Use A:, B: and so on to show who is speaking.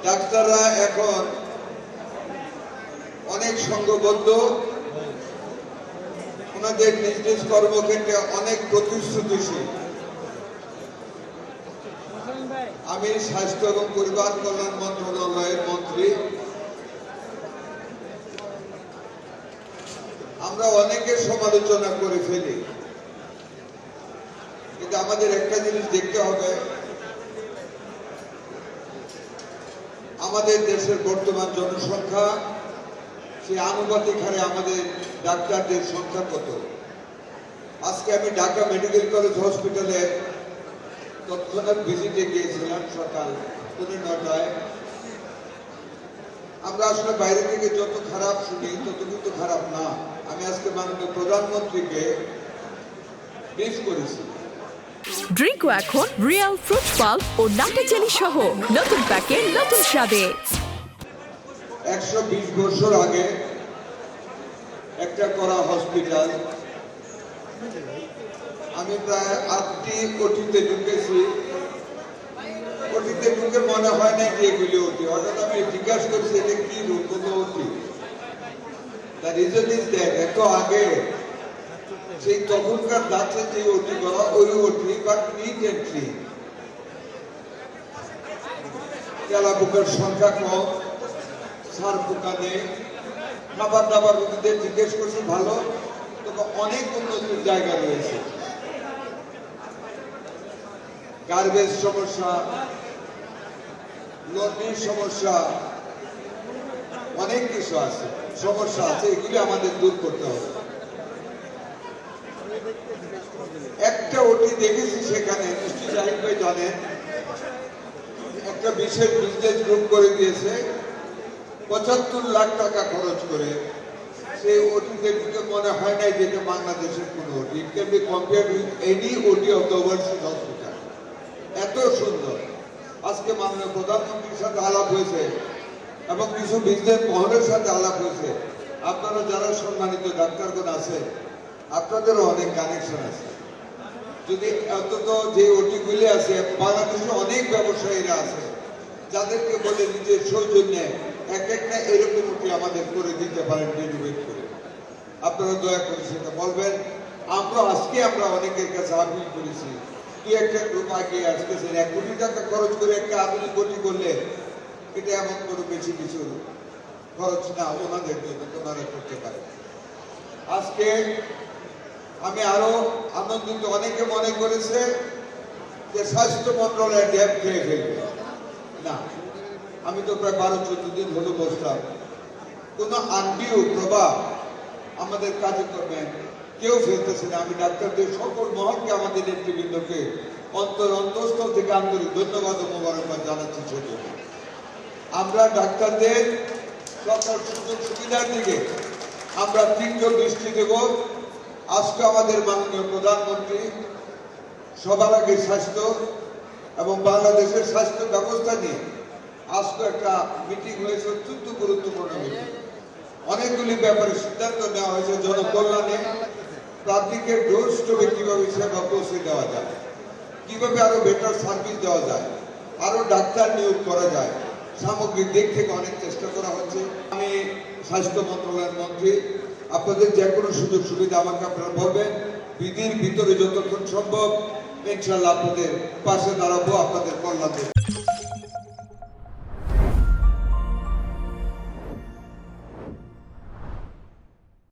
A: ডাক্তাররা এখন অনেক সংঘবদ্ধ, ওনাদের নিজ নিজ কর্মক্ষেত্রে অনেক প্রতিশ্রুতিশীল। আমি স্বাস্থ্য এবং পরিবার কল্যাণ মন্ত্রণালয়ের মন্ত্রী। আমরা অনেকের সমালোচনা করে ফেলি, কিন্তু আমাদের একটা জিনিস দেখতে হবে, আমাদের দেশের বর্তমান জনসংখ্যা, সেই আনুপাতিক হারে আমাদের ডাক্তারদের সংখ্যা কত। আজকে আমি ঢাকা মেডিকেল কলেজ হসপিটালে তৎক্ষণাৎ ভিজিটে গিয়েছিলাম সকাল 9:30টায়। আমরা আসলে বাইরে থেকে যত খারাপ শুনি তত কিন্তু খারাপ না। আমি আজকে মাননীয় প্রধানমন্ত্রীকে ব্রিফ করেছি।
B: ড্রিঙ্কো এখন রিয়েল ফ্রুট পাল্প ও নাটে চেনি সহ নতুন প্যাকে নতুন স্বাদে।
A: 120 বছর আগে একটা করা হসপিটাল, আমি প্রায় 8টি ওটিতে ঢুকেছি। ওটিতে ঢুকে মনে হয় না যে এগুলি ওটি। হঠাৎ আমি জিজ্ঞাসা করছি এটা কি রূপ, কত ওটি। তার রিজন ইজ দ্যাট এত আগে সেই তখনকার দাঁতে যে ওটি করা, ওই ওটি বাট নিট এন্ড ক্লিন। তেলা পোকার সংখ্যা কম, সার পোকা নেই। খাবার দাবার রোগীদের জিজ্ঞেস করছি ভালো, তবে অনেক উন্নতির জায়গা রয়েছে। গার্বেজ সমস্যা, লন্ড্রির সমস্যা, অনেক কিছু আছে, সমস্যা আছে, এগুলি আমাদের দূর করতে হবে। একটা ওটি দেখেছি সেখানে, নিশ্চয়ই জাহিদ ভাই জানেন, একটা বিশেষ বিজনেস গ্রুপ করে দিয়েছে 75 লাখ টাকা খরচ করে। সেই ওটিতে ঢুকে মনে হয় নাই যেটা বাংলাদেশের কোন ওটি। It can be compared with any ওটি অফ দ্য ওভারসিজ হসপিটাল। এত সুন্দর। আজকে মাননীয় প্রধানমন্ত্রীর সাথে আলাপ হয়েছে এবং কিছু বিজনেস মহলের সাথে আলাপ হয়েছে। আপনারা যারা সম্মানিত ডাক্তারগণ আছে, আপনাদেরও অনেক কানেকশন আছে। যদি অন্তত যে ওটিগুলি আছে, বাংলাদেশে অনেক ব্যবসায়ীরা আছে যাদেরকে বলে নিজের সৌজন্যে এক একটা এরকম ওটি আমাদের করে দিতে পারেন ডেলিভারি করে। আপনারা দয়া করে সেটা বলবেন। আমরা অনেকের কাছে আপিল করেছি, দুই একটা গ্রুপ আগিয়ে আসতেছেন। 1 কোটি টাকা খরচ করে একটা আধুনিক ওটি করলে এটা এমন কোনো বেশি কিছু খরচ না, ওনাদের জন্য ওনারা করতে পারে। আজকে আমি আরো আনন্দিত, অনেকে মনে করেছে যে স্বাস্থ্য মন্ত্রণালয়ের ড্যাব খেয়ে ফেলবে। না, আমি তো প্রায় 12-14 দিন হলো বসলাম, কোনো আন্ডিও প্রভাব আমাদের কার্যক্রমে কেউ ফেলতেছে না। আমি ডাক্তারদের সকল মহলকে, আমাদের নেতৃবৃন্দকে অন্তঃস্থল থেকে আন্তরিক ধন্যবাদ ও মোবারকবাদ জানাচ্ছি। সেজন্য আমরা ডাক্তারদের সকল সুযোগ সুবিধার দিকে আমরা তীব্র দৃষ্টি দেব। আজকে আমাদের মাননীয় প্রধানমন্ত্রী সবার আগে স্বাস্থ্য এবং বাংলাদেশের স্বাস্থ্য ব্যবস্থা নিয়ে আজকে একটা মিটিং হয়েছে, অত্যন্ত গুরুত্বপূর্ণ মিটিং। অনেকগুলি ব্যাপারে সিদ্ধান্ত নেওয়া হয়েছে। জনকল্যাণে প্রান্তিকের ডোর স্টোরে কিভাবে সেবা পৌঁছে দেওয়া যায়, কিভাবে আরো বেটার সার্ভিস দেওয়া যায়, আরো ডাক্তার নিয়োগ করা যায়, সামগ্রিক দিক থেকে অনেক চেষ্টা করা হচ্ছে। আমি স্বাস্থ্য মন্ত্রণালয়ের মন্ত্রী, আপনাদের যে কোনো সুযোগ সুবিধা আমাকে আপনারা বলবেন। বিধির ভিতরে যতক্ষণ সম্ভব ইনশাআল্লাহ আপনাদের পাশে দাঁড়াবো, আপনাদের কল্যাণ।